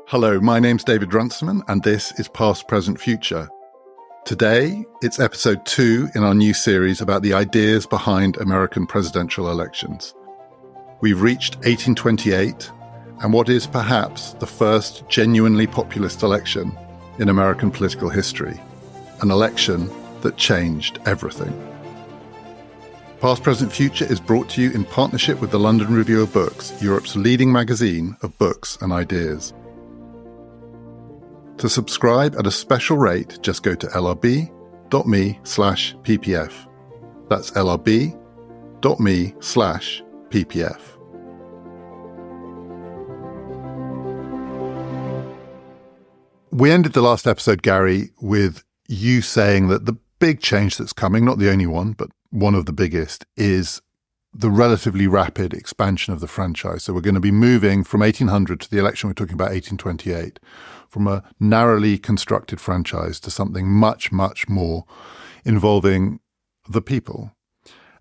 Hello, my name's David Runciman, and this is Past, Present, Future. Today, it's episode 2 in our new series about the ideas behind American presidential elections. We've reached 1828, and what is perhaps the first genuinely populist election in American political history, an election that changed everything. Past, Present, Future is brought to you in partnership with the London Review of Books, Europe's leading magazine of books and ideas. To subscribe at a special rate, just go to lrb.me/ppf. That's lrb.me/ppf. We ended the last episode, Gary, with you saying that the big change that's coming, not the only one, but one of the biggest, is the relatively rapid expansion of the franchise. So we're going to be moving from 1800 to the election we're talking about, 1828, from a narrowly constructed franchise to something much, much more involving the people.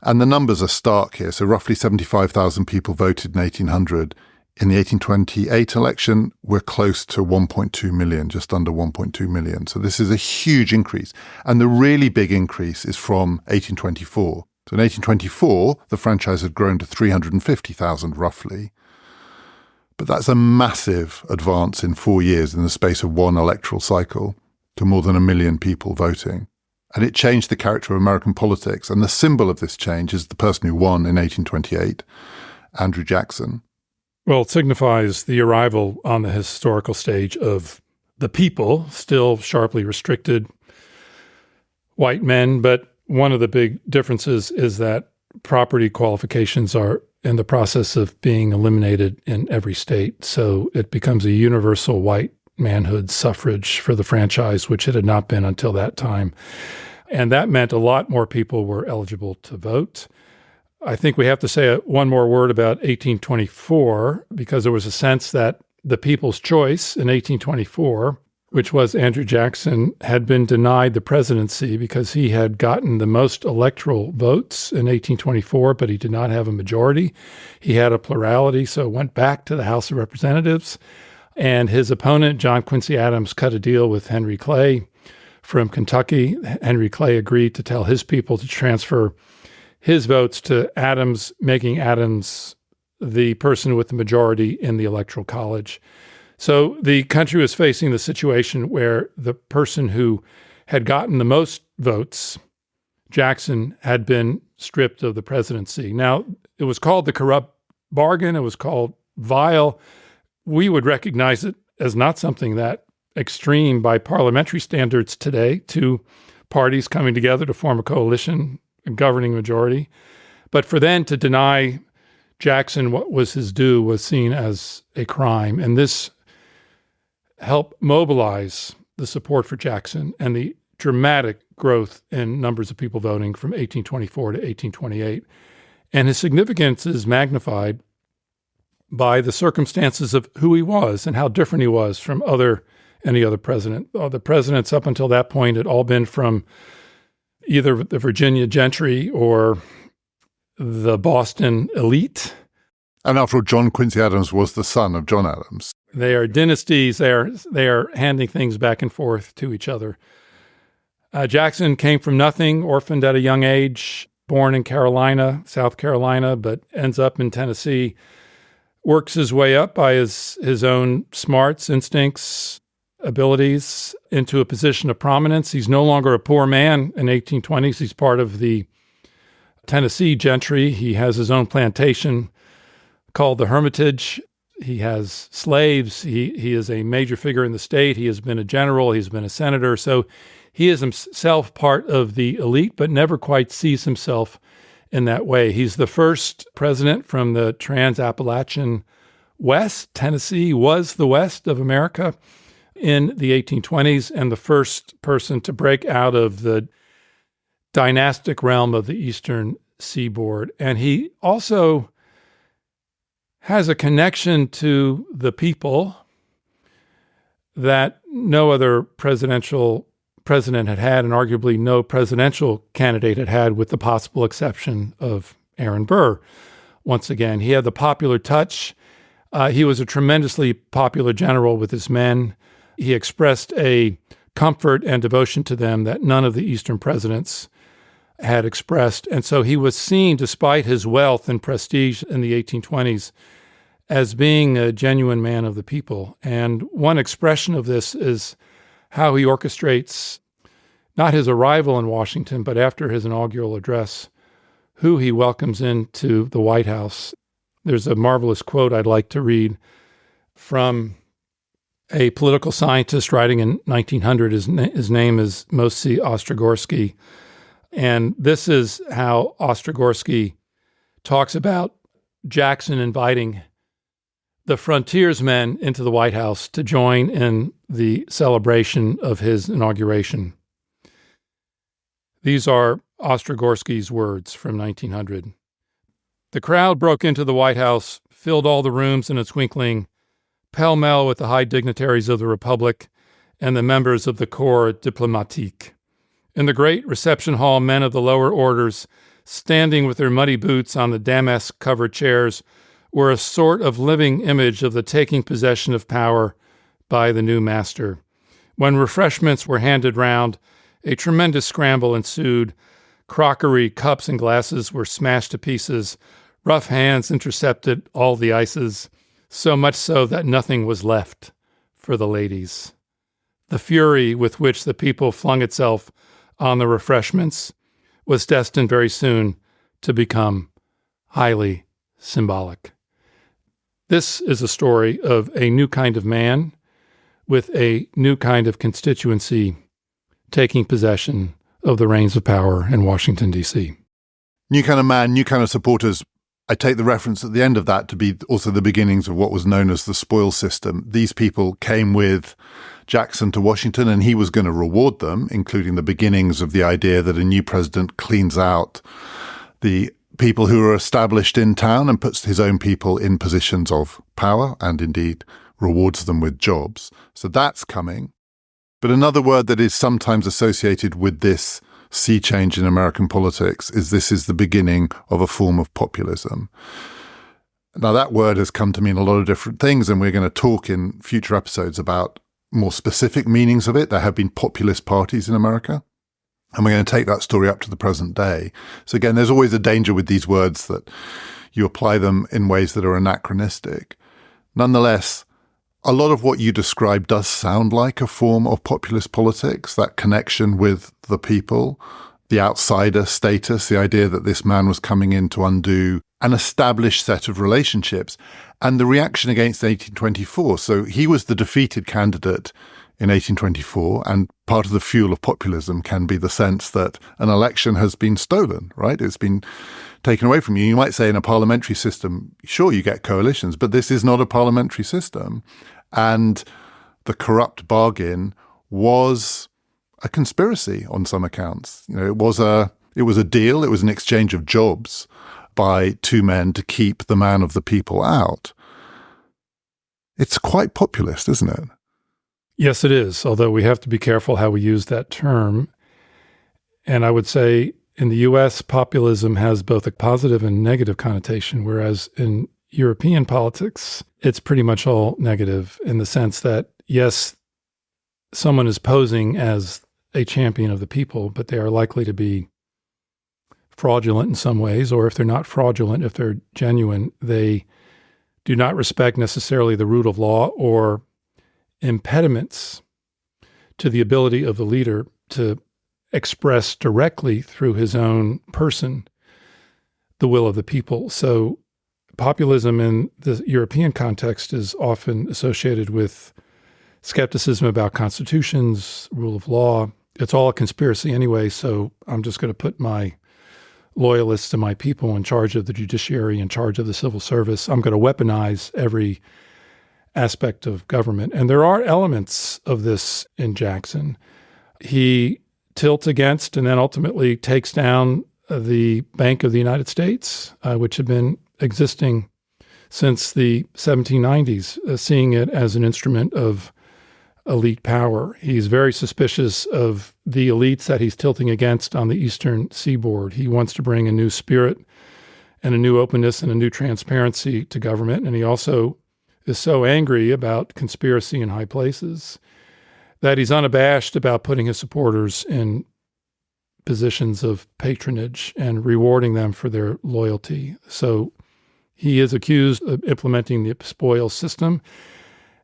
And the numbers are stark here. So roughly 75,000 people voted in 1800. In the 1828 election, we're close to 1.2 million, just under 1.2 million. So this is a huge increase. And the really big increase is from 1824. So in 1824, the franchise had grown to 350,000 roughly. But that's a massive advance in 4 years in the space of one electoral cycle to more than 1 million people voting. And it changed the character of American politics. And the symbol of this change is the person who won in 1828, Andrew Jackson. Well, it signifies the arrival on the historical stage of the people, still sharply restricted white men, but one of the big differences is that property qualifications are in the process of being eliminated in every state. So it becomes a universal white manhood suffrage for the franchise, which it had not been until that time. And that meant a lot more people were eligible to vote. I think we have to say one more word about 1824, because there was a sense that the people's choice in 1824, which was Andrew Jackson, had been denied the presidency because he had gotten the most electoral votes in 1824, but he did not have a majority. He had a plurality, so went back to the House of Representatives. And his opponent, John Quincy Adams, cut a deal with Henry Clay from Kentucky. Henry Clay agreed to tell his people to transfer his votes to Adams, making Adams the person with the majority in the Electoral College. So the country was facing the situation where the person who had gotten the most votes, Jackson, had been stripped of the presidency. Now, it was called the corrupt bargain. It was called vile. We would recognize it as not something that extreme by parliamentary standards today, two parties coming together to form a coalition, a governing majority. But for then to deny Jackson what was his due was seen as a crime. And this helped mobilize the support for Jackson and the dramatic growth in numbers of people voting from 1824 to 1828. And his significance is magnified by the circumstances of who he was and how different he was from any other president. The presidents up until that point had all been from either the Virginia gentry or the Boston elite. And after all, John Quincy Adams was the son of John Adams. They are dynasties. They are handing things back and forth to each other. Jackson came from nothing, orphaned at a young age, born in South Carolina, but ends up in Tennessee, works his way up by his own smarts, instincts, abilities into a position of prominence. He's no longer a poor man in 1820s. He's part of the Tennessee gentry. He has his own plantation called the Hermitage. He has slaves. He is a major figure in the state. He has been a general. He's been a senator. So he is himself part of the elite, but never quite sees himself in that way. He's the first president from the Trans-Appalachian West. Tennessee was the West of America in the 1820s, and the first person to break out of the dynastic realm of the Eastern Seaboard. And he also has a connection to the people that no other president had had, and arguably no presidential candidate had, with the possible exception of Aaron Burr. once again. He had the popular touch. He was a tremendously popular general with his men. He expressed a comfort and devotion to them that none of the Eastern presidents had expressed. And so he was seen, despite his wealth and prestige in the 1820s, as being a genuine man of the people. And one expression of this is how he orchestrates not his arrival in Washington, but after his inaugural address, who he welcomes into the White House. There's a marvelous quote I'd like to read from a political scientist writing in 1900. His name is Moisey Ostrogorsky. And this is how Ostrogorsky talks about Jackson inviting the frontiersmen into the White House to join in the celebration of his inauguration. These are Ostrogorsky's words from 1900. The crowd broke into the White House, filled all the rooms in a twinkling, pell-mell with the high dignitaries of the Republic and the members of the Corps Diplomatique. In the great reception hall, men of the lower orders, standing with their muddy boots on the damask-covered chairs, were a sort of living image of the taking possession of power by the new master. When refreshments were handed round, a tremendous scramble ensued. Crockery, cups, and glasses were smashed to pieces. Rough hands intercepted all the ices, so much so that nothing was left for the ladies. The fury with which the people flung itself on the refreshments was destined very soon to become highly symbolic. This is a story of a new kind of man with a new kind of constituency taking possession of the reins of power in Washington, D.C. New kind of man, new kind of supporters. I take the reference at the end of that to be also the beginnings of what was known as the spoils system. These people came with Jackson to Washington, and he was going to reward them, including the beginnings of the idea that a new president cleans out the people who are established in town and puts his own people in positions of power and indeed rewards them with jobs. So that's coming. But another word that is sometimes associated with this sea change in American politics is this is the beginning of a form of populism. Now, that word has come to mean a lot of different things, and we're going to talk in future episodes about more specific meanings of it. There have been populist parties in America, and we're going to take that story up to the present day. So again, there's always a danger with these words that you apply them in ways that are anachronistic. Nonetheless, a lot of what you describe does sound like a form of populist politics, that connection with the people, the outsider status, the idea that this man was coming in to undo an established set of relationships, and the reaction against 1824. So he was the defeated candidate in 1824, and part of the fuel of populism can be the sense that an election has been stolen, right? It's been taken away from you. You might say in a parliamentary system, sure, you get coalitions, but this is not a parliamentary system. And the corrupt bargain was a conspiracy on some accounts. You know, it was a deal. It was an exchange of jobs by two men to keep the man of the people out. It's quite populist, isn't it? Yes, it is, although we have to be careful how we use that term. And I would say in the U.S., populism has both a positive and negative connotation, whereas in European politics, it's pretty much all negative in the sense that, yes, someone is posing as a champion of the people, but they are likely to be fraudulent in some ways, or if they're not fraudulent, if they're genuine, they do not respect necessarily the rule of law or impediments to the ability of the leader to express directly through his own person the will of the people. So populism in the European context is often associated with skepticism about constitutions, rule of law. It's all a conspiracy anyway, so I'm just going to put my loyalists and my people in charge of the judiciary, in charge of the civil service. I'm going to weaponize every aspect of government. And there are elements of this in Jackson. He tilts against and then ultimately takes down the Bank of the United States, which had been existing since the 1790s, seeing it as an instrument of elite power. He's very suspicious of the elites that he's tilting against on the eastern seaboard. He wants to bring a new spirit and a new openness and a new transparency to government. And he also is so angry about conspiracy in high places that he's unabashed about putting his supporters in positions of patronage and rewarding them for their loyalty. So he is accused of implementing the spoils system.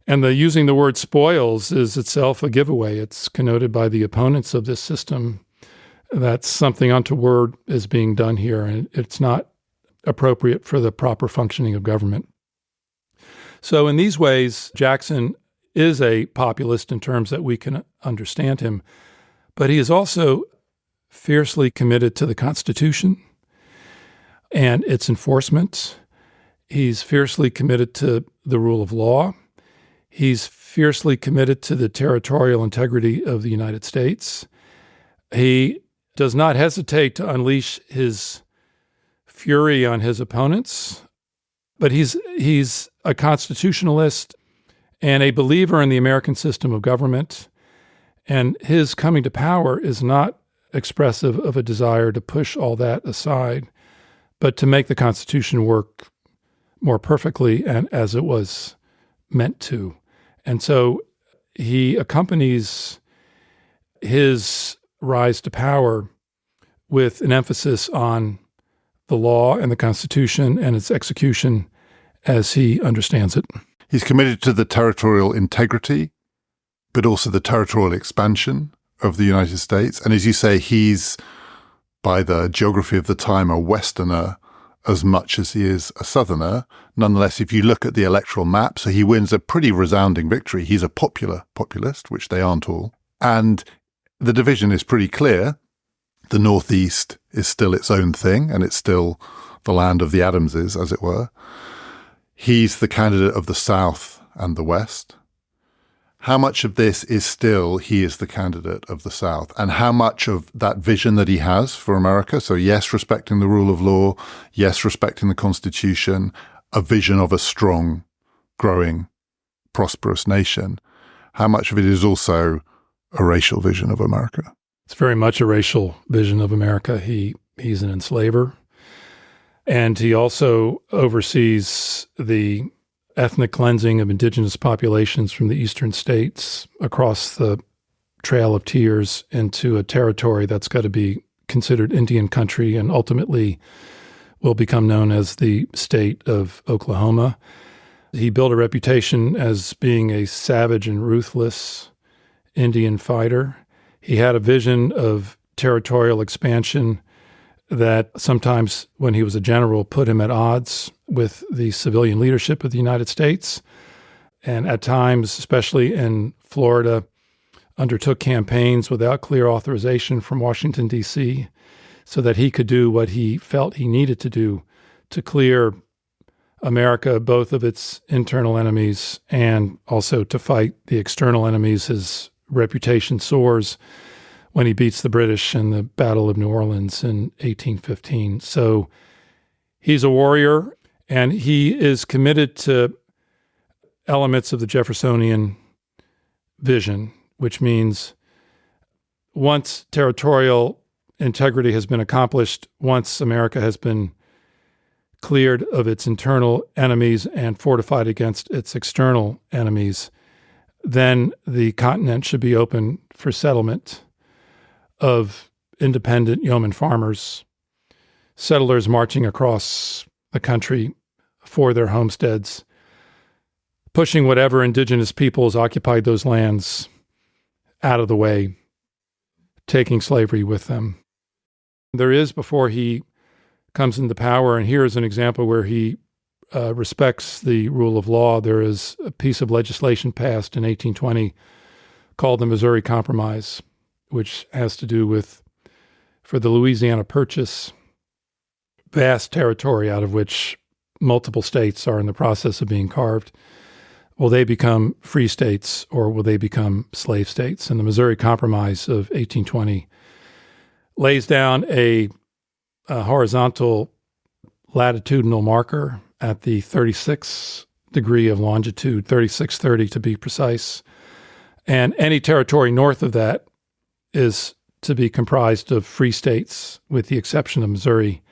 And using the word spoils is itself a giveaway. It's connoted by the opponents of this system that something untoward is being done here, and it's not appropriate for the proper functioning of government. So in these ways, Jackson is a populist in terms that we can understand him, but he is also fiercely committed to the Constitution and its enforcement. He's fiercely committed to the rule of law. He's fiercely committed to the territorial integrity of the United States. He does not hesitate to unleash his fury on his opponents, but he's a constitutionalist and a believer in the American system of government. And his coming to power is not expressive of a desire to push all that aside, but to make the Constitution work more perfectly and as it was meant to. And so he accompanies his rise to power with an emphasis on the law and the Constitution and its execution as he understands it. He's committed to the territorial integrity, but also the territorial expansion of the United States. And as you say, he's, by the geography of the time, a Westerner as much as he is a Southerner. Nonetheless, if you look at the electoral map, so he wins a pretty resounding victory. He's a populist, which they aren't all. And the division is pretty clear. The Northeast is still its own thing, and it's still the land of the Adamses, as it were. He's the candidate of the South and the West. How much of this is still he is the candidate of the South? And how much of that vision that he has for America, so yes, respecting the rule of law, yes, respecting the Constitution, a vision of a strong, growing, prosperous nation, how much of it is also a racial vision of America? It's very much a racial vision of America. He's an enslaver, and he also oversees the ethnic cleansing of indigenous populations from the eastern states across the Trail of Tears into a territory that's got to be considered Indian country and ultimately will become known as the state of Oklahoma. He built a reputation as being a savage and ruthless Indian fighter. He had a vision of territorial expansion that sometimes, when he was a general, put him at odds with the civilian leadership of the United States. And at times, especially in Florida, undertook campaigns without clear authorization from Washington, D.C., so that he could do what he felt he needed to do to clear America, both of its internal enemies and also to fight the external enemies. His reputation soars when he beats the British in the Battle of New Orleans in 1815. So he's a warrior, and he is committed to elements of the Jeffersonian vision, which means once territorial integrity has been accomplished, once America has been cleared of its internal enemies and fortified against its external enemies, then the continent should be open for settlement of independent yeoman farmers, settlers marching across the country for their homesteads, pushing whatever indigenous peoples occupied those lands out of the way, taking slavery with them. There is, before he comes into power, and here is an example where he respects the rule of law. There is a piece of legislation passed in 1820 called the Missouri Compromise, which has to do with, for the Louisiana Purchase, vast territory out of which multiple states are in the process of being carved. Will they become free states or will they become slave states? And the Missouri Compromise of 1820 lays down a horizontal latitudinal marker at the 36th degree of longitude, 3630 to be precise. And any territory north of that is to be comprised of free states, with the exception of Missouri.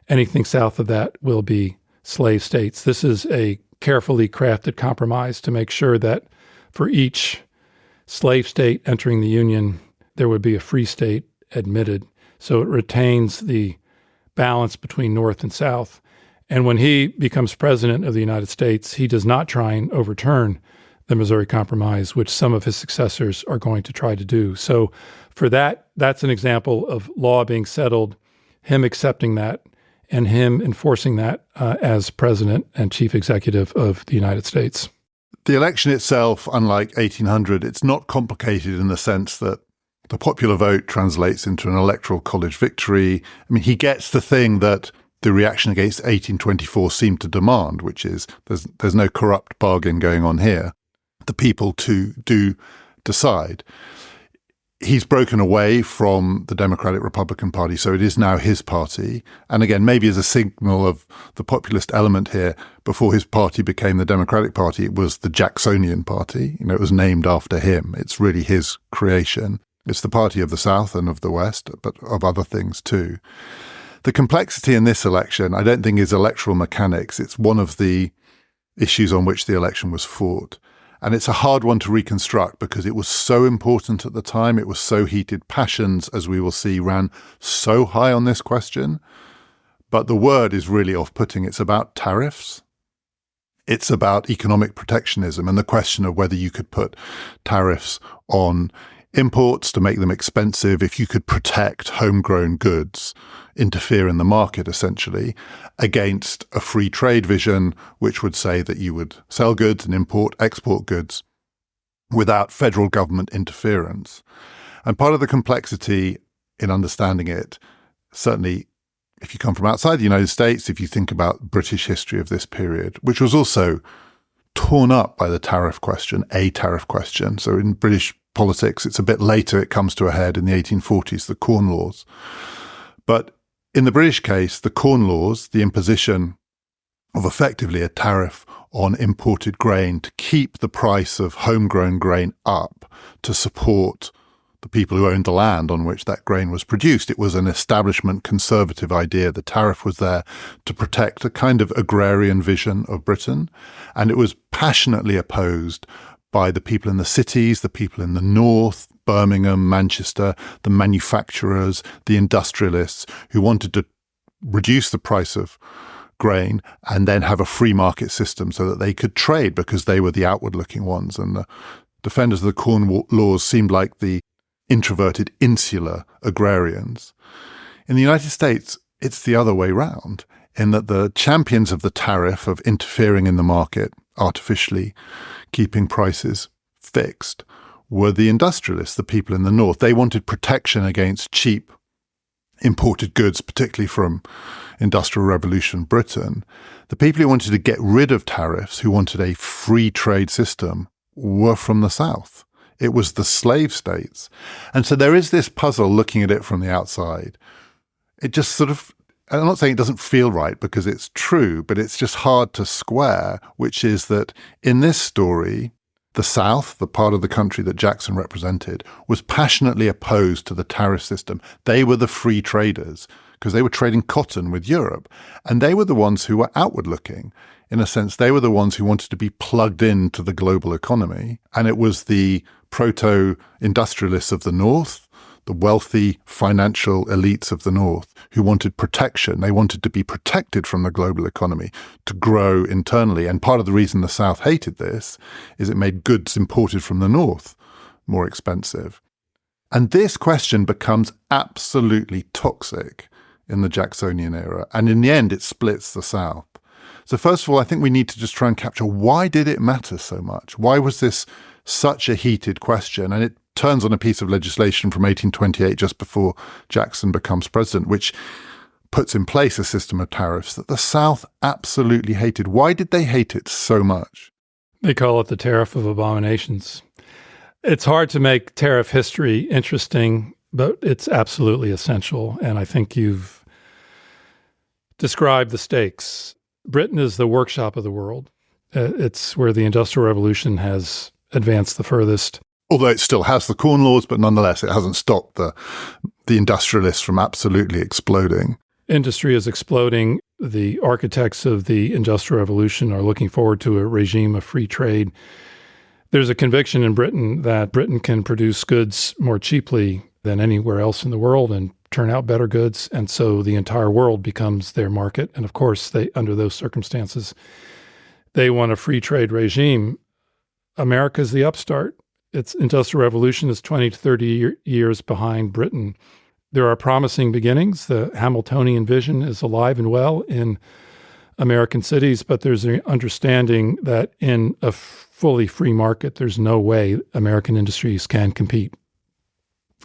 Anything south of that will be slave states. This is a carefully crafted compromise to make sure that for each slave state entering the Union, there would be a free state admitted. So it retains the balance between North and South. And when he becomes president of the United States, he does not try and overturn the Missouri Compromise, which some of his successors are going to try to do. So for that, that's an example of law being settled, him accepting that, and him enforcing that as president and chief executive of the United States. The election itself, unlike 1800, it's not complicated in the sense that the popular vote translates into an electoral college victory. I mean, he gets the thing that the reaction against 1824 seemed to demand, which is there's no corrupt bargain going on here. The people do decide. He's broken away from the Democratic Republican Party, so it is now his party. And again, maybe as a signal of the populist element here, before his party became the Democratic Party, it was the Jacksonian Party. It was named after him. It's really his creation. It's the party of the South and of the West, but of other things too. The complexity in this election, I don't think, is electoral mechanics. It's one of the issues on which the election was fought. And it's a hard one to reconstruct because it was so important at the time. It was so heated. Passions, as we will see, ran so high on this question. But the word is really off-putting. It's about tariffs. It's about economic protectionism and the question of whether you could put tariffs on imports to make them expensive, if you could protect homegrown goods, interfere in the market, essentially, against a free trade vision, which would say that you would sell goods and export goods without federal government interference. And part of the complexity in understanding it, certainly if you come from outside the United States, if you think about British history of this period, which was also torn up by the tariff question, a tariff question. So in British politics, it's a bit later, it comes to a head in the 1840s, the Corn Laws. But in the British case, the Corn Laws, the imposition of effectively a tariff on imported grain to keep the price of homegrown grain up to support the people who owned the land on which that grain was produced. It was an establishment conservative idea. The tariff was there to protect a kind of agrarian vision of Britain, and it was passionately opposed by the people in the cities, the people in the north, Birmingham, Manchester, the manufacturers, the industrialists who wanted to reduce the price of grain and then have a free market system so that they could trade because they were the outward-looking ones. And the defenders of the Corn Laws seemed like the introverted, insular agrarians. In the United States, it's the other way round, in that the champions of the tariff, of interfering in the market, artificially keeping prices fixed, were the industrialists, the people in the north. They wanted protection against cheap imported goods, particularly from Industrial Revolution Britain. The people who wanted to get rid of tariffs, who wanted a free trade system, were from the South. It was the slave states. And so there is this puzzle looking at it from the outside. It just sort of, I'm not saying it doesn't feel right because it's true, but it's just hard to square, which is that in this story, the South, the part of the country that Jackson represented, was passionately opposed to the tariff system. They were the free traders because they were trading cotton with Europe. And they were the ones who were outward looking. In a sense, they were the ones who wanted to be plugged into the global economy. And it was the proto-industrialists of the North, the wealthy financial elites of the North, who wanted protection. They wanted to be protected from the global economy, to grow internally. And part of the reason the South hated this is it made goods imported from the North more expensive. And this question becomes absolutely toxic in the Jacksonian era. And in the end, it splits the South. So first of all, I think we need to just try and capture, why did it matter so much? Why was this such a heated question? And it turns on a piece of legislation from 1828, just before Jackson becomes president, which puts in place a system of tariffs that the South absolutely hated. Why did they hate it so much? They call it the Tariff of Abominations. It's hard to make tariff history interesting, but it's absolutely essential. And I think you've described the stakes. Britain is the workshop of the world. It's where the Industrial Revolution has advanced the furthest. Although it still has the Corn Laws, but nonetheless, it hasn't stopped the industrialists from absolutely exploding. industry is exploding. The architects of the Industrial Revolution are looking forward to a regime of free trade. There's a conviction in Britain that Britain can produce goods more cheaply than anywhere else in the world and turn out better goods. And so the entire world becomes their market. And of course, under those circumstances, they want a free trade regime. America's the upstart. Its Industrial Revolution is 20 to 30 years behind Britain. There are promising beginnings. The Hamiltonian vision is alive and well in American cities, but there's an understanding that in a fully free market, there's no way American industries can compete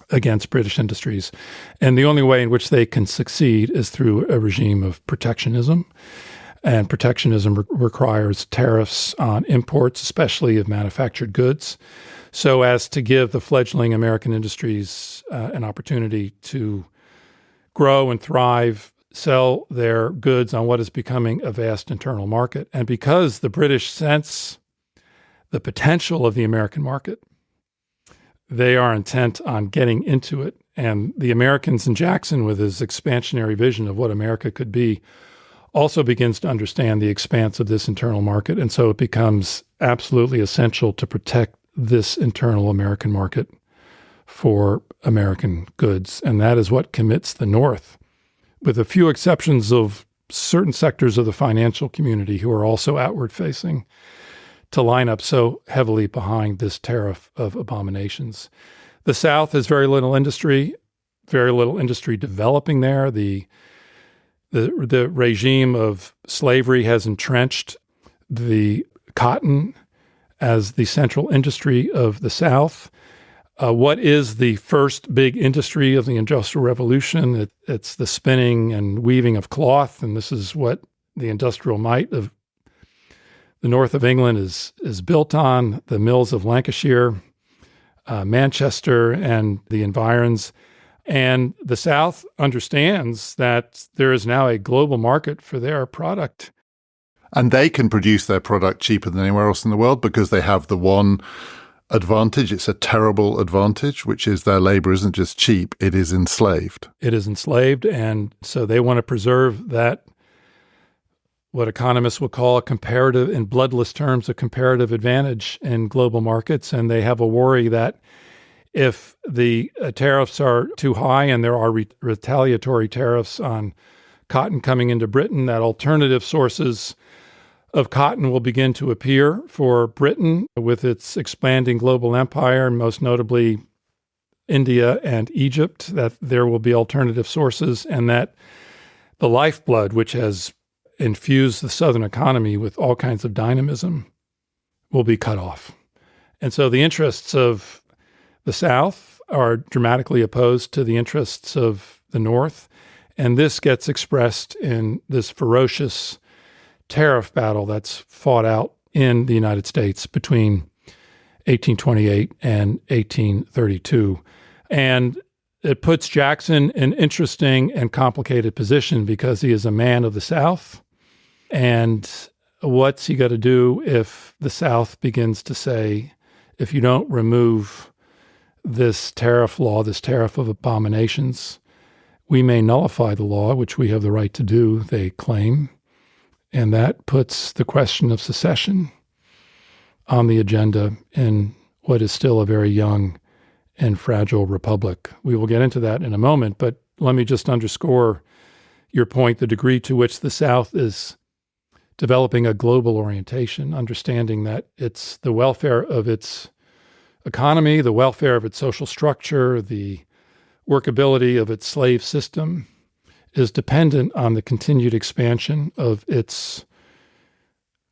against British industries. And the only way in which they can succeed is through a regime of protectionism. And protectionism requires tariffs on imports, especially of manufactured goods, so as to give the fledgling American industries an opportunity to grow and thrive, sell their goods on what is becoming a vast internal market. And because the British sense the potential of the American market, they are intent on getting into it. And the Americans in Jackson, with his expansionary vision of what America could be, also begins to understand the expanse of this internal market. And so it becomes absolutely essential to protect this internal American market for American goods. And that is what commits the North, with a few exceptions of certain sectors of the financial community who are also outward facing, to line up so heavily behind this tariff of abominations. The South has very little industry developing there. The regime of slavery has entrenched the cotton as the central industry of the South. What is the first big industry of the Industrial Revolution? It's the spinning and weaving of cloth, and this is what the industrial might of the north of England is built on. The mills of Lancashire, Manchester, and the environs. And the South understands that there is now a global market for their product. And they can produce their product cheaper than anywhere else in the world because they have the one advantage. It's a terrible advantage, which is their labor isn't just cheap, it is enslaved. It is enslaved. And so they want to preserve that, what economists would call a comparative, in bloodless terms, a comparative advantage in global markets. And they have a worry that if the tariffs are too high and there are retaliatory tariffs on cotton coming into Britain, that alternative sources of cotton will begin to appear for Britain with its expanding global empire, most notably India and Egypt, that there will be alternative sources, and that the lifeblood, which has infused the Southern economy with all kinds of dynamism, will be cut off. And so the interests of the South are dramatically opposed to the interests of the North, and this gets expressed in this ferocious tariff battle that's fought out in the United States between 1828 and 1832. And it puts Jackson in an interesting and complicated position because he is a man of the South. And what's he got to do if the South begins to say, if you don't remove this tariff law, this tariff of abominations, we may nullify the law, which we have the right to do, they claim. And that puts the question of secession on the agenda in what is still a very young and fragile republic. We will get into that in a moment, but let me just underscore your point, the degree to which the South is developing a global orientation, understanding that it's the welfare of its economy, the welfare of its social structure, the workability of its slave system is dependent on the continued expansion of its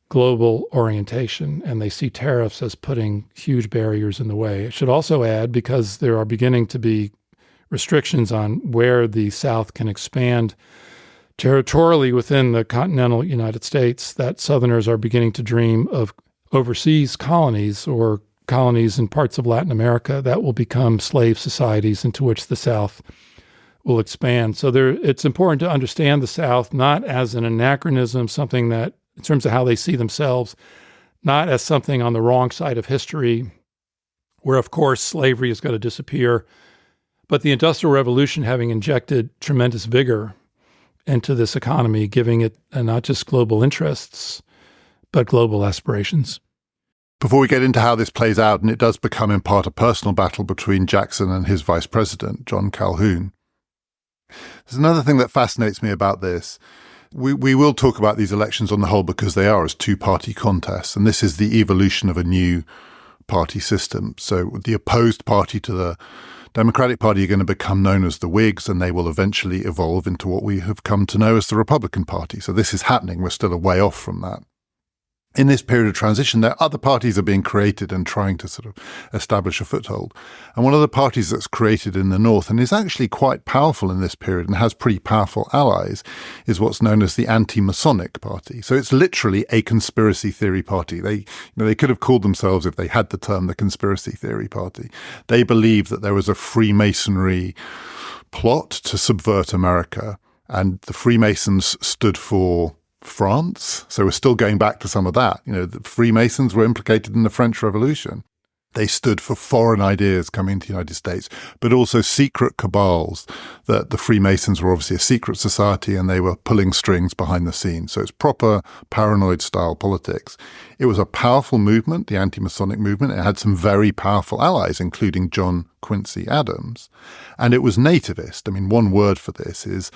global orientation, and they see tariffs as putting huge barriers in the way. I should also add, because there are beginning to be restrictions on where the South can expand territorially within the continental United States, that Southerners are beginning to dream of overseas colonies or colonies in parts of Latin America that will become slave societies into which the South will expand. So it's important to understand the South not as an anachronism, something that, in terms of how they see themselves, not as something on the wrong side of history, where, of course, slavery is going to disappear, but the Industrial Revolution having injected tremendous vigor into this economy, giving it not just global interests, but global aspirations. Before we get into how this plays out, and it does become in part a personal battle between Jackson and his vice-president, John Calhoun, there's another thing that fascinates me about this. We will talk about these elections on the whole because they are as two-party contests, and this is the evolution of a new party system. So the opposed party to the Democratic Party are going to become known as the Whigs, and they will eventually evolve into what we have come to know as the Republican Party. So this is happening. We're still a way off from that. In this period of transition, there are other parties are being created and trying to sort of establish a foothold. And one of the parties that's created in the North and is actually quite powerful in this period and has pretty powerful allies is what's known as the anti-Masonic Party. So it's literally a conspiracy theory party. They could have called themselves, if they had the term, the Conspiracy Theory Party. They believe that there was a Freemasonry plot to subvert America, and the Freemasons stood for France. So we're still going back to some of that. The Freemasons were implicated in the French Revolution. They stood for foreign ideas coming into the United States, but also secret cabals. That the Freemasons were obviously a secret society and they were pulling strings behind the scenes. So it's proper paranoid style politics. It was a powerful movement, the anti-Masonic movement. It had some very powerful allies, including John Quincy Adams. And it was nativist. I mean, one word for this is,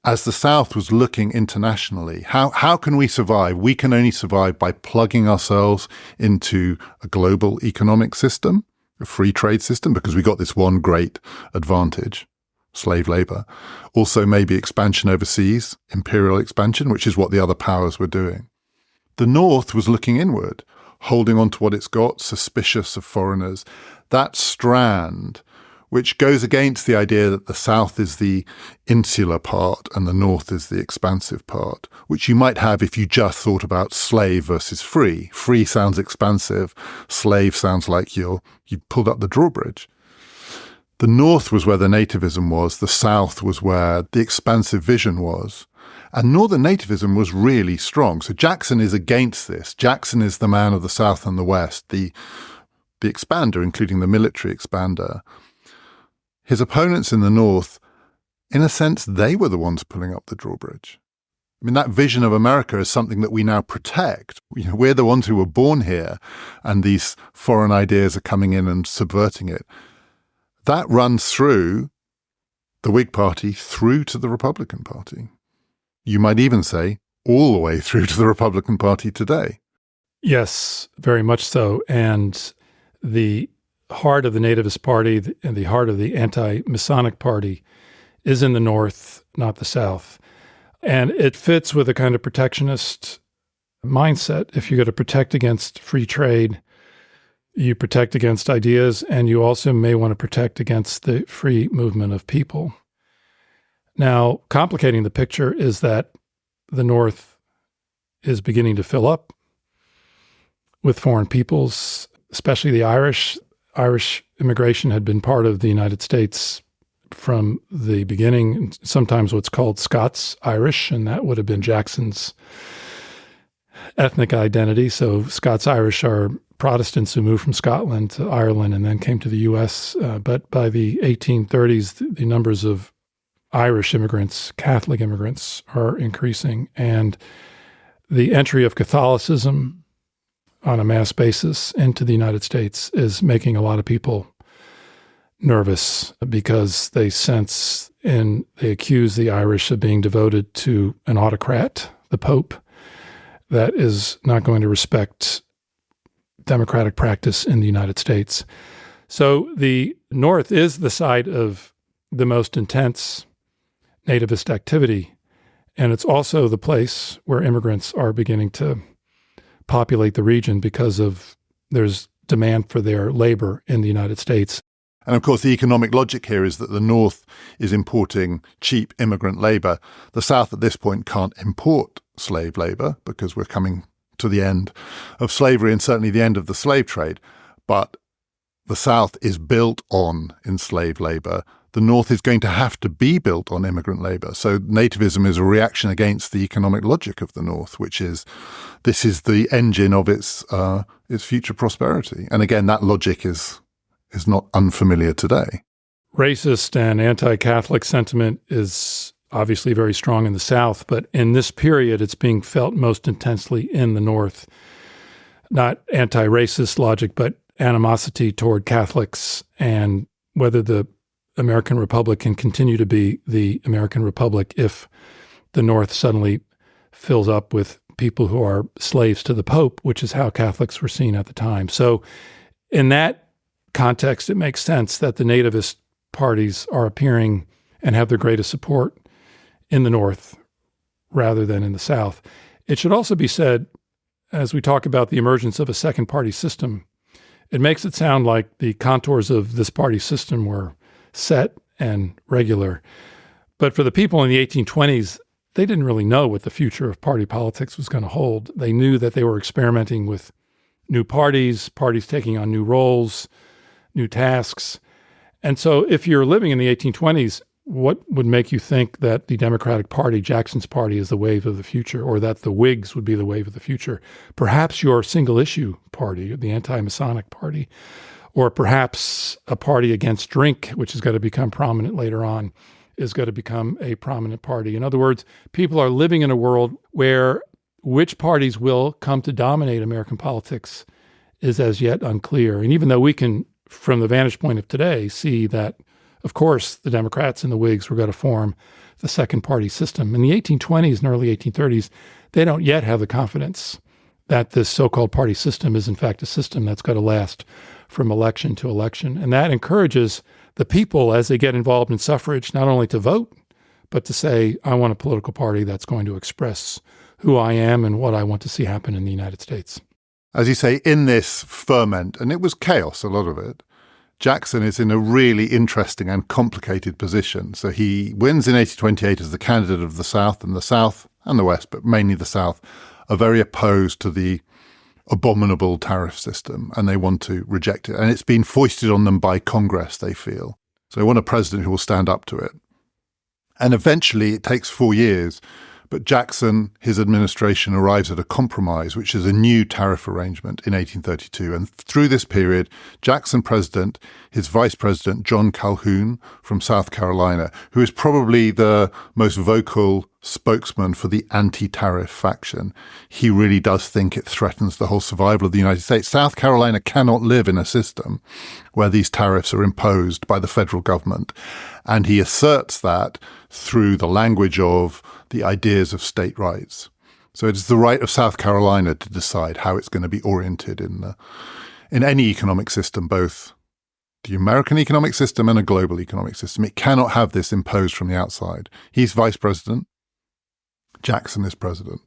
as the South was looking internationally, how can we survive? We can only survive by plugging ourselves into a global economic system, a free trade system, because we got this one great advantage, slave labor. Also maybe expansion overseas, imperial expansion, which is what the other powers were doing. The North was looking inward, holding on to what it's got, suspicious of foreigners. That strand, which goes against the idea that the South is the insular part and the North is the expansive part, which you might have if you just thought about slave versus free. Free sounds expansive. Slave sounds like you pulled up the drawbridge. The North was where the nativism was. The South was where the expansive vision was. And Northern nativism was really strong. So Jackson is against this. Jackson is the man of the South and the West, the expander, including the military expander. His opponents in the North, in a sense, they were the ones pulling up the drawbridge. I mean, that vision of America is something that we now protect. We're the ones who were born here, and these foreign ideas are coming in and subverting it. That runs through the Whig Party through to the Republican Party. You might even say all the way through to the Republican Party today. Yes, very much so. And the heart of the Nativist Party and the heart of the anti-Masonic Party is in the North, not the South. And it fits with a kind of protectionist mindset. If you're going to protect against free trade, you protect against ideas, and you also may want to protect against the free movement of people. Now, complicating the picture is that the North is beginning to fill up with foreign peoples, especially the Irish. Irish immigration had been part of the United States from the beginning, sometimes what's called Scots-Irish, and that would have been Jackson's ethnic identity. So Scots-Irish are Protestants who moved from Scotland to Ireland and then came to the U.S. But by the 1830s, the numbers of Irish immigrants, Catholic immigrants, are increasing. And the entry of Catholicism on a mass basis into the United States is making a lot of people nervous because they accuse the Irish of being devoted to an autocrat, the Pope, that is not going to respect democratic practice in the United States. So the North is the site of the most intense nativist activity, and it's also the place where immigrants are beginning to populate the region because there's demand for their labor in the United States. And of course, the economic logic here is that the North is importing cheap immigrant labor. The South at this point can't import slave labor because we're coming to the end of slavery and certainly the end of the slave trade. But the South is built on enslaved labor. The North is going to have to be built on immigrant labor. So nativism is a reaction against the economic logic of the North, which is this is the engine of its future prosperity. And again, that logic is not unfamiliar today. Racist and anti-Catholic sentiment is obviously very strong in the South, but in this period, it's being felt most intensely in the North. Not anti-racist logic, but animosity toward Catholics and whether the American Republic can continue to be the American Republic if the North suddenly fills up with people who are slaves to the Pope, which is how Catholics were seen at the time. So in that context, it makes sense that the nativist parties are appearing and have their greatest support in the North rather than in the South. It should also be said, as we talk about the emergence of a second party system, it makes it sound like the contours of this party system were set and regular. But for the people in the 1820s, they didn't really know what the future of party politics was going to hold. They knew that they were experimenting with new parties taking on new roles, new tasks. And so if you're living in the 1820s, what would make you think that the Democratic Party, Jackson's party, is the wave of the future, or that the Whigs would be the wave of the future? Perhaps your single-issue party, the anti-Masonic party, or perhaps a party against drink, which is going to become prominent later on, is going to become a prominent party. In other words, people are living in a world where which parties will come to dominate American politics is as yet unclear. And even though we can, from the vantage point of today, see that, of course, the Democrats and the Whigs were going to form the second party system. In the 1820s and early 1830s, they don't yet have the confidence that this so-called party system is in fact a system that's going to last from election to election. And that encourages the people, as they get involved in suffrage, not only to vote, but to say, I want a political party that's going to express who I am and what I want to see happen in the United States. As you say, in this ferment, and it was chaos, a lot of it, Jackson is in a really interesting and complicated position. So he wins in 1828 as the candidate of the South, and the West, but mainly the South, are very opposed to the abominable tariff system, and they want to reject it. And it's been foisted on them by Congress, they feel. So they want a president who will stand up to it. And eventually, it takes 4 years, but Jackson, his administration, arrives at a compromise, which is a new tariff arrangement in 1832. And through this period, Jackson president, his Vice-President John Calhoun from South Carolina, who is probably the most vocal spokesman for the anti-tariff faction, he really does think it threatens the whole survival of the United States. South Carolina cannot live in a system where these tariffs are imposed by the federal government. And he asserts that through the language of the ideas of state rights. So it is the right of South Carolina to decide how it's going to be oriented in any economic system, both the American economic system and a global economic system. It cannot have this imposed from the outside. He's vice president. Jackson is president.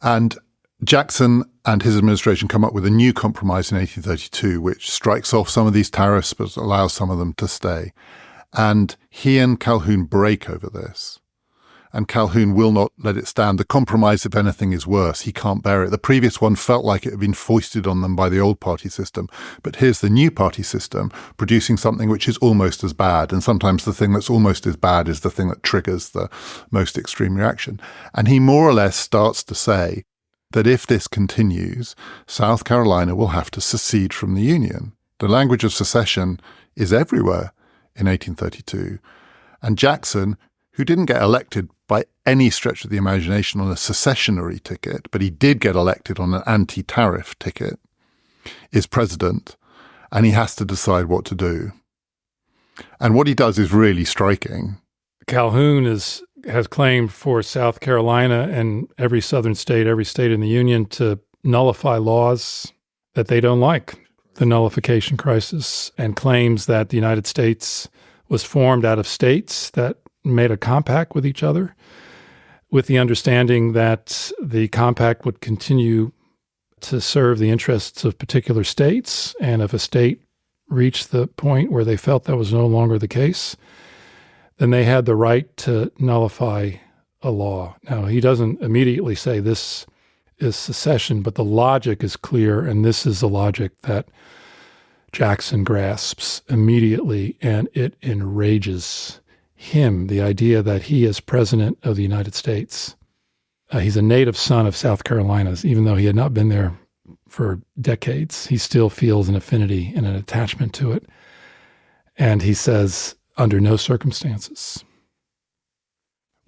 And Jackson and his administration come up with a new compromise in 1832, which strikes off some of these tariffs but allows some of them to stay. And he and Calhoun break over this. And Calhoun will not let it stand. The compromise, if anything, is worse. He can't bear it. The previous one felt like it had been foisted on them by the old party system. But here's the new party system producing something which is almost as bad. And sometimes the thing that's almost as bad is the thing that triggers the most extreme reaction. And he more or less starts to say that if this continues, South Carolina will have to secede from the Union. The language of secession is everywhere in 1832. And Jackson, who didn't get elected by any stretch of the imagination on a secessionary ticket, but he did get elected on an anti-tariff ticket, is president, and he has to decide what to do. And what he does is really striking. Calhoun has claimed for South Carolina and every southern state, every state in the Union, to nullify laws that they don't like, the nullification crisis, and claims that the United States was formed out of states that made a compact with each other, with the understanding that the compact would continue to serve the interests of particular states. And if a state reached the point where they felt that was no longer the case, then they had the right to nullify a law. Now, he doesn't immediately say this is secession, but the logic is clear, and this is the logic that Jackson grasps immediately, and it enrages him, the idea that he is president of the United States. He's a native son of South Carolina, even though he had not been there for decades. He still feels an affinity and an attachment to it. And he says, under no circumstances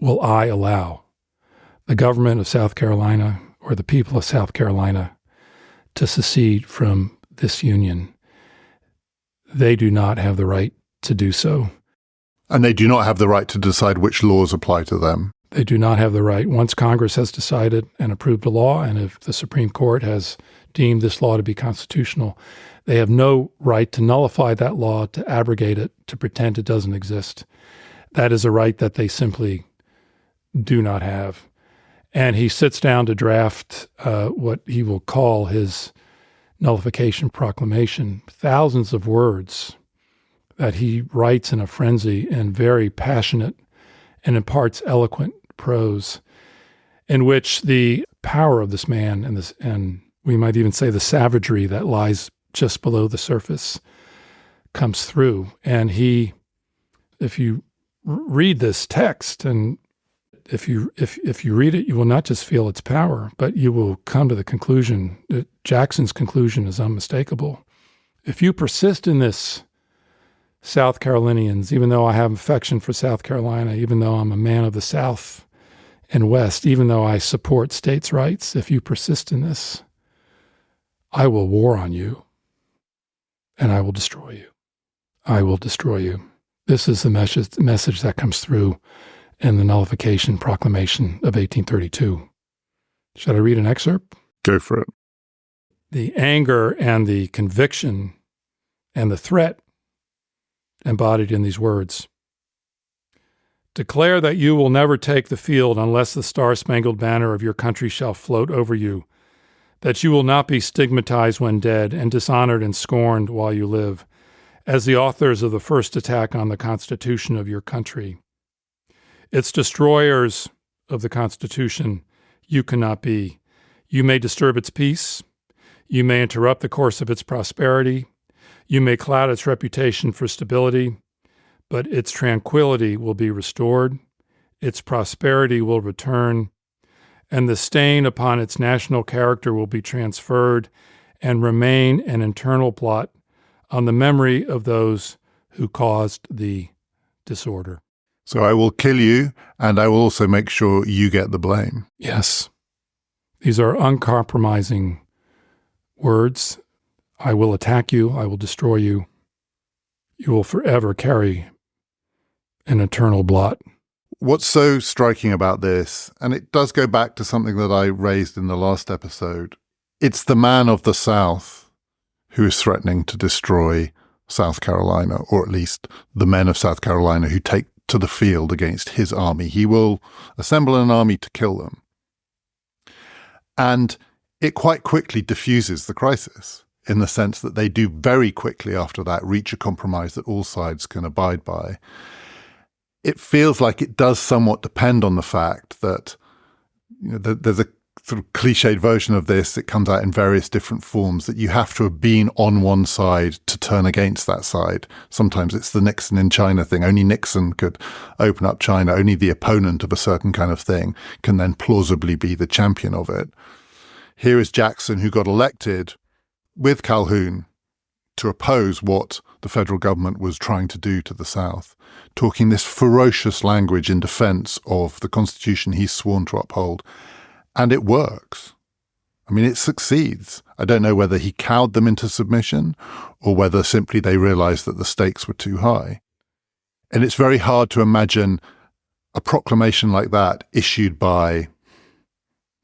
will I allow the government of South Carolina or the people of South Carolina to secede from this union. They do not have the right to do so. And they do not have the right to decide which laws apply to them. They do not have the right. Once Congress has decided and approved a law, and if the Supreme Court has deemed this law to be constitutional, they have no right to nullify that law, to abrogate it, to pretend it doesn't exist. That is a right that they simply do not have. And he sits down to draft what he will call his nullification proclamation, thousands of words that he writes in a frenzy in very passionate and in parts eloquent prose, in which the power of this man and we might even say the savagery that lies just below the surface comes through. And if you read this text, and if you read it, you will not just feel its power, but you will come to the conclusion that Jackson's conclusion is unmistakable. If you persist in this, South Carolinians, even though I have affection for South Carolina, even though I'm a man of the South and West, even though I support states' rights, if you persist in this, I will war on you and I will destroy you. I will destroy you. This is the message that comes through in the Nullification Proclamation of 1832. Should I read an excerpt? Go for it. The anger and the conviction and the threat embodied in these words: declare that you will never take the field unless the star-spangled banner of your country shall float over you, that you will not be stigmatized when dead and dishonored and scorned while you live, as the authors of the first attack on the Constitution of your country. Its destroyers of the Constitution you cannot be. You may disturb its peace. You may interrupt the course of its prosperity. You may cloud its reputation for stability, but its tranquility will be restored, its prosperity will return, and the stain upon its national character will be transferred and remain an internal blot on the memory of those who caused the disorder. So I will kill you, and I will also make sure you get the blame. Yes. These are uncompromising words. I will attack you. I will destroy you. You will forever carry an eternal blot. What's so striking about this, and it does go back to something that I raised in the last episode, it's the man of the South who is threatening to destroy South Carolina, or at least the men of South Carolina who take to the field against his army. He will assemble an army to kill them. And it quite quickly diffuses the crisis, in the sense that they do very quickly after that reach a compromise that all sides can abide by. It feels like it does somewhat depend on the fact that, there's a sort of cliched version of this. It comes out in various different forms, that you have to have been on one side to turn against that side. Sometimes it's the Nixon in China thing. Only Nixon could open up China. Only the opponent of a certain kind of thing can then plausibly be the champion of it. Here is Jackson, who got elected with Calhoun to oppose what the federal government was trying to do to the South, talking this ferocious language in defense of the Constitution he's sworn to uphold. And it works. I mean, it succeeds. I don't know whether he cowed them into submission or whether simply they realized that the stakes were too high. And it's very hard to imagine a proclamation like that issued by,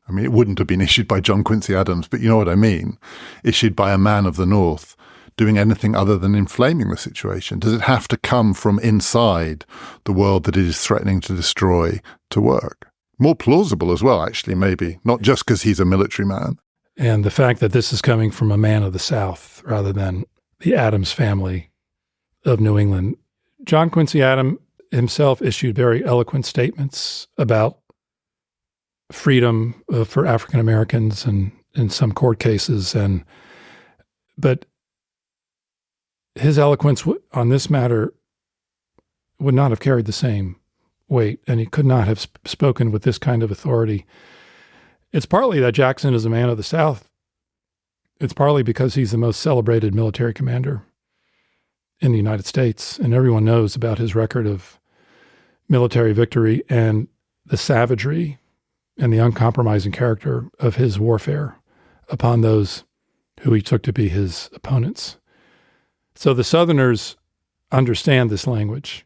it wouldn't have been issued by John Quincy Adams, but you know what I mean, issued by a man of the North, doing anything other than inflaming the situation. Does it have to come from inside the world that it is threatening to destroy to work? More plausible as well, actually, maybe, not just because he's a military man. And the fact that this is coming from a man of the South rather than the Adams family of New England. John Quincy Adams himself issued very eloquent statements about freedom for African Americans and in some court cases, but his eloquence on this matter would not have carried the same weight, and he could not have spoken with this kind of authority. It's partly that Jackson is a man of the South. It's partly because he's the most celebrated military commander in the United States, and everyone knows about his record of military victory. And the savagery and the uncompromising character of his warfare upon those who he took to be his opponents. So the Southerners understand this language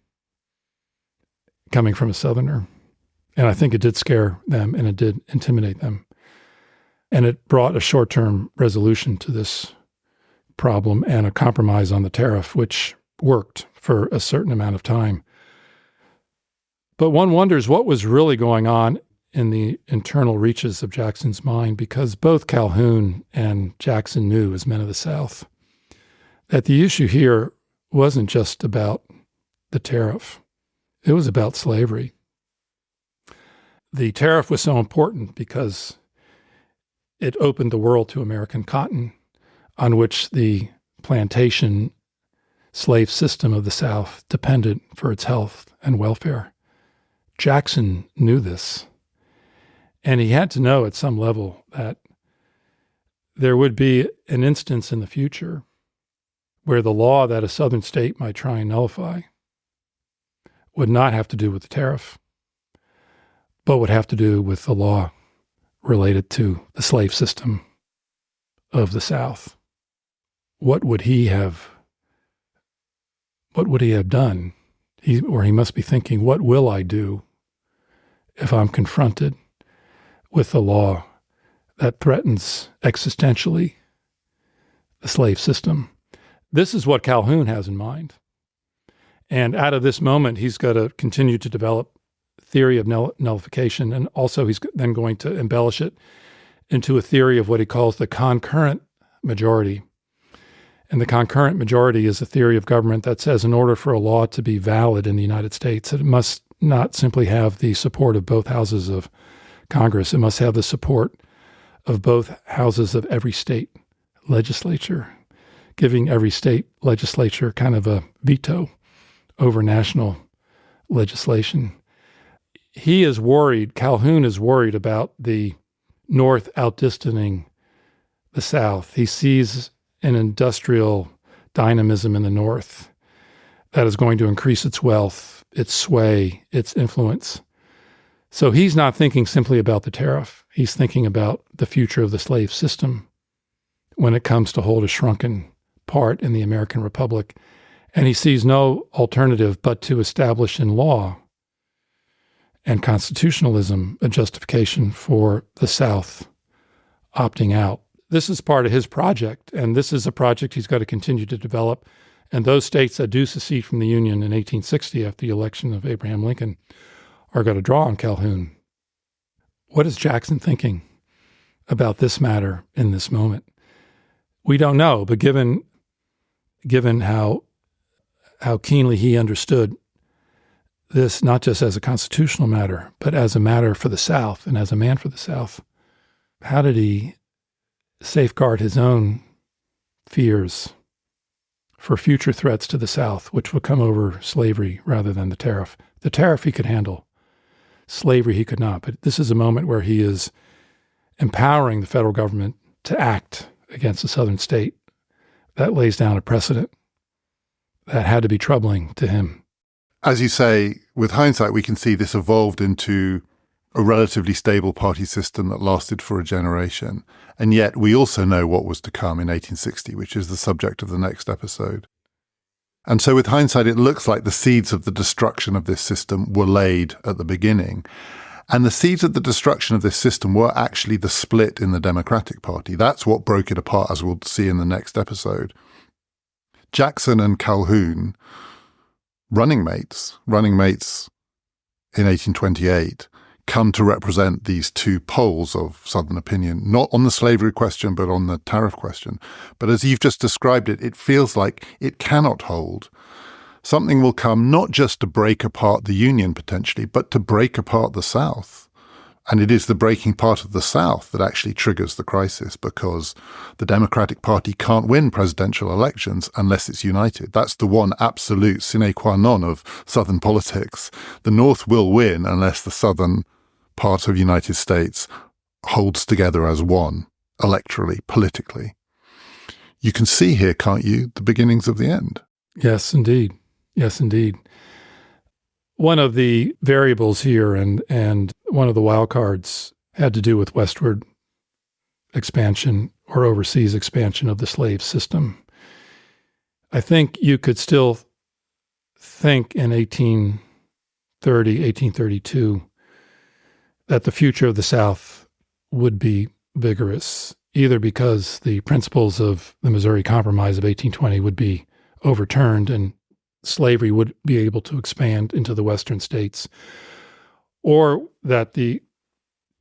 coming from a Southerner. And I think it did scare them and it did intimidate them. And it brought a short-term resolution to this problem and a compromise on the tariff, which worked for a certain amount of time. But one wonders what was really going on in the internal reaches of Jackson's mind, because both Calhoun and Jackson knew, as men of the South, that the issue here wasn't just about the tariff. It was about slavery. The tariff was so important because it opened the world to American cotton, on which the plantation slave system of the South depended for its health and welfare. Jackson knew this, and he had to know at some level that there would be an instance in the future where the law that a Southern state might try and nullify would not have to do with the tariff, but would have to do with the law related to the slave system of the South. What would he have done? He must be thinking, what will I do if I'm confronted with the law that threatens existentially the slave system? This is what Calhoun has in mind. And out of this moment, he's got to continue to develop theory of nullification, and also he's then going to embellish it into a theory of what he calls the concurrent majority. And the concurrent majority is a theory of government that says in order for a law to be valid in the United States, it must not simply have the support of both houses of Congress. It must have the support of both houses of every state legislature, giving every state legislature kind of a veto over national legislation. He is worried, Calhoun is worried about the North outdistancing the South. He sees an industrial dynamism in the North that is going to increase its wealth, its sway, its influence. So he's not thinking simply about the tariff. He's thinking about the future of the slave system when it comes to hold a shrunken part in the American Republic. And he sees no alternative but to establish in law and constitutionalism a justification for the South opting out. This is part of his project, and this is a project he's got to continue to develop. And those states that do secede from the Union in 1860 after the election of Abraham Lincoln are going to draw on Calhoun. What is Jackson thinking about this matter in this moment? We don't know, but given how keenly he understood this, not just as a constitutional matter, but as a matter for the South and as a man for the South, how did he safeguard his own fears for future threats to the South, which would come over slavery rather than the tariff? The tariff he could handle. Slavery he could not. But this is a moment where he is empowering the federal government to act against a Southern state that lays down a precedent that had to be troubling to him. As you say, with hindsight, we can see this evolved into a relatively stable party system that lasted for a generation. And yet we also know what was to come in 1860, which is the subject of the next episode. And so with hindsight, it looks like the seeds of the destruction of this system were laid at the beginning. And the seeds of the destruction of this system were actually the split in the Democratic Party. That's what broke it apart, as we'll see in the next episode. Jackson and Calhoun, running mates in 1828, come to represent these two poles of Southern opinion, not on the slavery question, but on the tariff question. But as you've just described it, it feels like it cannot hold. Something will come not just to break apart the Union potentially, but to break apart the South. And it is the breaking part of the South that actually triggers the crisis, because the Democratic Party can't win presidential elections unless it's united. That's the one absolute sine qua non of Southern politics. The North will win unless the Southern part of the United States holds together as one, electorally, politically. You can see here, can't you, the beginnings of the end? Yes, indeed. Yes, indeed. one of the variables here and one of the wild cards had to do with westward expansion or overseas expansion of the slave system. I think you could still think in 1832 that the future of the South would be vigorous, either because the principles of the Missouri Compromise of 1820 would be overturned and slavery would be able to expand into the western states, or that the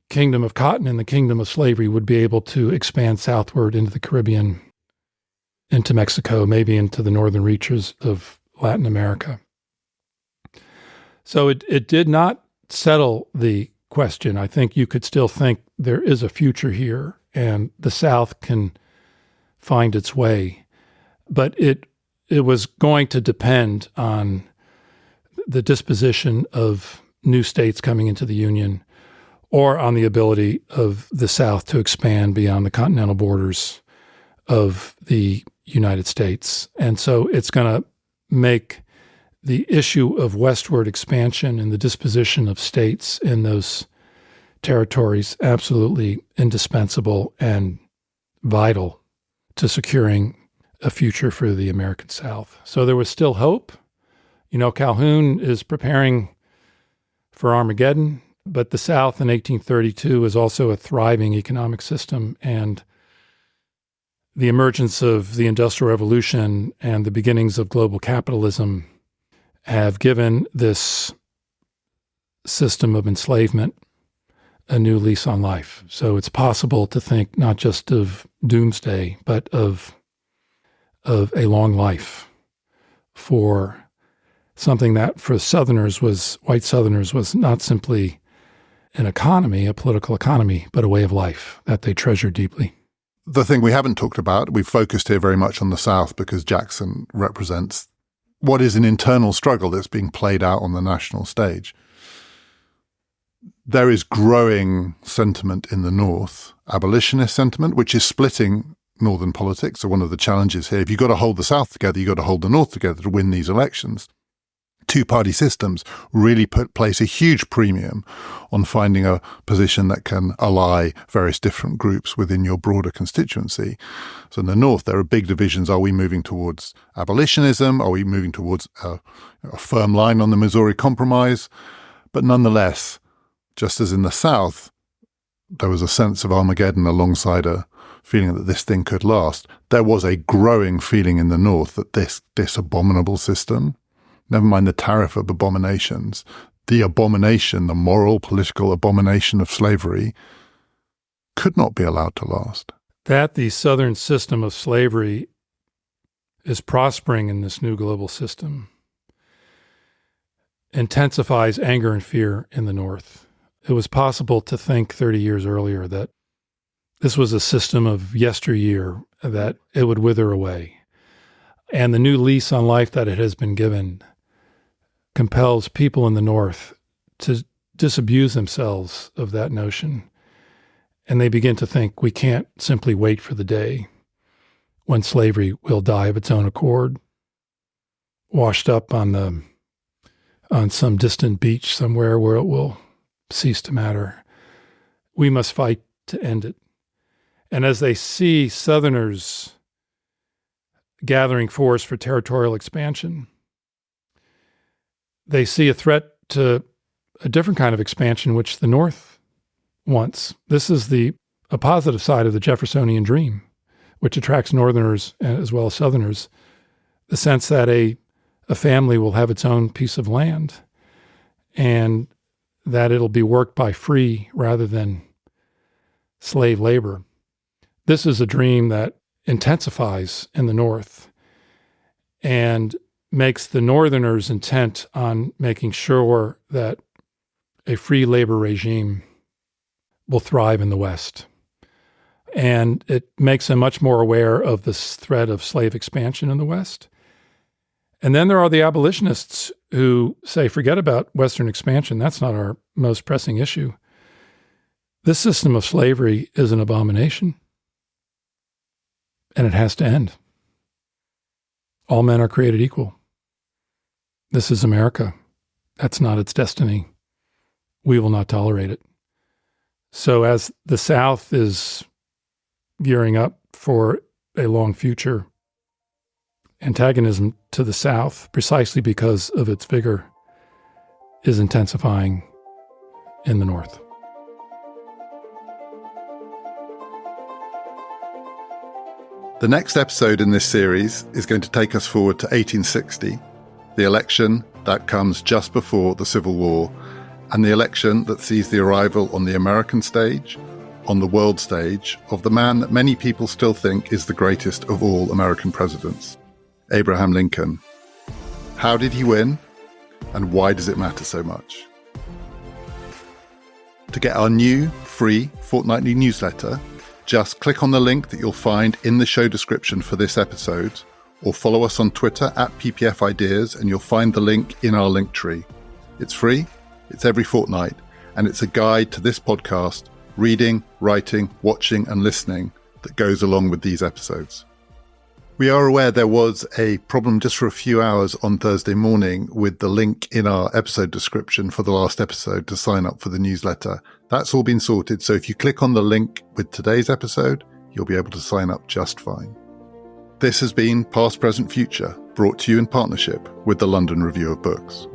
kingdom of cotton and the kingdom of slavery would be able to expand southward into the Caribbean, into Mexico, maybe into the northern reaches of Latin America. So it did not settle the question. I think you could still think there is a future here and the South can find its way. But it was going to depend on the disposition of new states coming into the Union or on the ability of the South to expand beyond the continental borders of the United States. And so it's going to make the issue of westward expansion and the disposition of states in those territories absolutely indispensable and vital to securing a future for the American South. So there was still hope. You know, Calhoun is preparing for Armageddon, but the South in 1832 is also a thriving economic system, and the emergence of the Industrial Revolution and the beginnings of global capitalism have given this system of enslavement a new lease on life. So it's possible to think not just of doomsday, but of a long life for something that for Southerners white Southerners was not simply an economy, a political economy, but a way of life that they treasured deeply. The thing we haven't talked about, we've focused here very much on the South because Jackson represents what is an internal struggle that's being played out on the national stage. There is growing sentiment in the North, abolitionist sentiment, which is splitting Northern politics. So one of the challenges here, if you've got to hold the South together, you've got to hold the North together to win these elections. Two-party systems really place a huge premium on finding a position that can ally various different groups within your broader constituency. So in the North, there are big divisions. Are we moving towards abolitionism? Are we moving towards a firm line on the Missouri Compromise? But nonetheless, just as in the South, there was a sense of Armageddon alongside a feeling that this thing could last. There was a growing feeling in the North that this abominable system, never mind the tariff of abominations, the abomination, the moral, political abomination of slavery could not be allowed to last. That the Southern system of slavery is prospering in this new global system intensifies anger and fear in the North. It was possible to think 30 years earlier that this was a system of yesteryear, that it would wither away. And the new lease on life that it has been given compels people in the North to disabuse themselves of that notion. And they begin to think we can't simply wait for the day when slavery will die of its own accord, washed up on some distant beach somewhere where it will cease to matter. We must fight to end it. And as they see Southerners gathering force for territorial expansion, they see a threat to a different kind of expansion, which the North wants. This is a positive side of the Jeffersonian dream, which attracts Northerners as well as Southerners, the sense that a family will have its own piece of land and that it'll be worked by free rather than slave labor. This is a dream that intensifies in the North and makes the Northerners intent on making sure that a free labor regime will thrive in the West. And it makes them much more aware of this threat of slave expansion in the West. And then there are the abolitionists who say, forget about Western expansion. That's not our most pressing issue. This system of slavery is an abomination, and it has to end. All men are created equal. This is America. That's not its destiny. We will not tolerate it. So as the South is gearing up for a long future, antagonism to the South, precisely because of its vigor, is intensifying in the North. The next episode in this series is going to take us forward to 1860, the election that comes just before the Civil War, and the election that sees the arrival on the American stage, on the world stage, of the man that many people still think is the greatest of all American presidents, Abraham Lincoln. How did he win, and why does it matter so much? To get our new, free fortnightly newsletter, just click on the link that you'll find in the show description for this episode, or follow us on Twitter @PPFideas, and you'll find the link in our link tree. It's free, it's every fortnight, and it's a guide to this podcast, reading, writing, watching, and listening that goes along with these episodes. We are aware there was a problem just for a few hours on Thursday morning with the link in our episode description for the last episode to sign up for the newsletter. That's all been sorted, so if you click on the link with today's episode, you'll be able to sign up just fine. This has been Past, Present, Future, brought to you in partnership with the London Review of Books.